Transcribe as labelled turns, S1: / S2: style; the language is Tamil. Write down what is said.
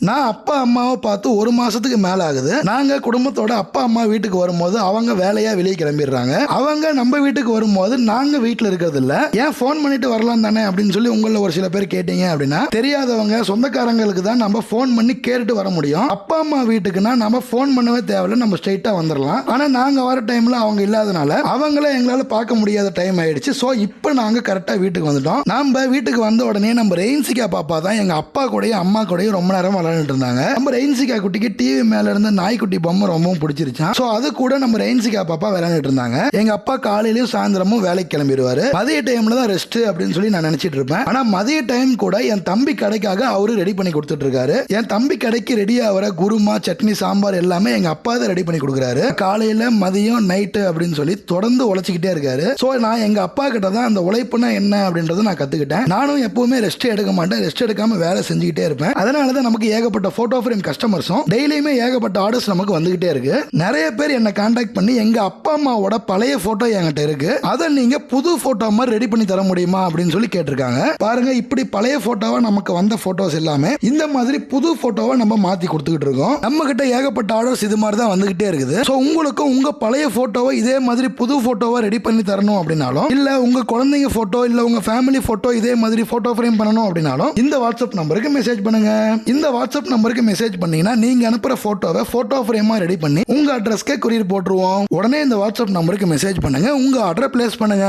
S1: நான் அப்பா அம்மாவை பார்த்து 1 மாசத்துக்கு மேல ஆகுது. நாங்க குடும்பத்தோட அப்பா அம்மா வீட்டுக்கு வரும்போது அவங்க வேலையா வெளியே கிளம்பிடுறாங்க. அவங்க நம்ம வீட்டுக்கு வரும்போது நாங்க வீட்டுல இருக்கிறது இல்ல. ஏன் போன் பண்ணிட்டு வரலாம் தானே அப்படின்னு சொல்லி உங்கள ஒரு சில பேர் கேட்டீங்க அப்படின்னா, தெரியாதவங்க சொந்தக்காரங்களுக்கு தான் நம்ம போன் பண்ணி கேட்டுட்டு வர முடியும். அப்பா அம்மா வீட்டுக்குன்னா நம்ம போன் பண்ணவே தேவையில்ல, நம்ம ஸ்ட்ரைட்டா வந்துடலாம். ஆனா நாங்க வர டைம்ல அவங்க இல்லாதனால அவங்கள எங்களால பார்க்க முடியாத டைம் ஆயிடுச்சு. சோ இப்போ நாங்க கரெக்டா வீட்டுக்கு வந்துட்டோம். நம்ம வீட்டுக்கு வந்த உடனே நம்ம ரெயின்சிகா பாப்பா தான் எங்க அப்பா கூடயும் அம்மா கூடயும் ரொம்ப நேரம் விளையாண்டுட்டு இருந்தாங்க. நம்ம ரெயின்சிகா குட்டிக்கு டிவி மேல இருந்த நாய்க்குட்டி பொம்மை ரொம்பவும் பிடிச்சிருச்சான். சோ அது கூட நம்ம ரெயின்சிகா பாப்பா விளையாண்டுட்டு இருந்தாங்க. எங்க அப்பா காலையிலயும் சாயந்தரமும் வேலைக்கு கிளம்பிடுவாரு. மதிய டைம்ல தான் ரெஸ்ட் அப்படின்னு சொல்லி நான் நினைச்சிட்டு இருப்பேன். ஆனா மதிய டைம் கூட என் தம்பி கடைக்காக அவரு ரெடி பண்ணி கொடுத்துட்டு இருக்காரு. என் தம்பி கடைக்கு ரெடி ஆகிற குருமா சட்னி சாம்பார் எல்லாமே எங்க அப்பா தான் ரெடி பண்ணி கொடுக்குறாரு. காலையில மதியம் நைட்டு அப்படின்னு சொல்லி தொடர்ந்து உழைச்சிக்கிட்டே இருக்காரு. சோ நான் எங்க அப்பா கிட்ட தான் அந்த உழைப்புனா என்ன அப்படின்றத நான் கத்துக்கிட்டேன். நானும் எப்பவுமே ரெஸ்ட் எடுக்க மாட்டேன், ரெஸ்ட் எடுக்காம வேலை செஞ்சுக்கிட்டே இருப்பேன். அதனாலதான் நமக்கு ஏகப்பட்ட போட்டோ ஃப்ரேம் கஸ்டமர்ஸும் டெய்லியுமே ஏகப்பட்ட ஆர்டர்ஸ் நமக்கு வந்துகிட்டே இருக்கு. நிறைய பேர் என்ன கான்டாக்ட் பண்ணி எங்க அப்பா அம்மாவோட பழைய போட்டோ என்கிட்ட இருக்கு, அதை நீங்க புது போட்டோ மாதிரி ரெடி பண்ணி தர முடியுமா அப்படின்னு சொல்லி கேட்டிருக்காங்க. பாருங்க, இப்படி பழைய போட்டோவா நமக்கு வந்த போட்டோஸ் எல்லாமே இந்த மாதிரி புது போட்டோவா நம்ம மாத்தி கொடுத்துக்கிட்டு இருக்கோம். நம்ம கிட்ட ஏகப்பட்ட ஆர்டர்ஸ் இது மாதிரி தான் வந்துகிட்டே இருக்குது. ஸோ உங்களுக்கும் உங்க பழைய போட்டோவை இதே மாதிரி புது போட்டோவா ரெடி பண்ணி தரணும் அப்படின்னாலும், இல்ல உங்க குழந்தைங்க போட்டோ இல்ல உங்க ஃபேமிலி போட்டோ இதே மாதிரி போட்டோ ஃப்ரேம் பண்ணணும் அப்படின்னாலும் இந்த வாட்ஸ்அப் நம்பருக்கு மெசேஜ் பண்ணுங்க. இந்த வாட்ஸ்அப் நம்பருக்கு மெசேஜ் பண்ணீங்கன்னா நீங்க அனுப்புற போட்டோவை போட்டோ ஃப்ரேமா ரெடி பண்ணி உங்க அட்ரஸ்க்கே கொரியர் போட்டுருவோம். உடனே இந்த வாட்ஸ்அப் நம்பருக்கு மெசேஜ் பண்ணுங்க, உங்க ஆர்டரை பிளேஸ் பண்ணுங்க.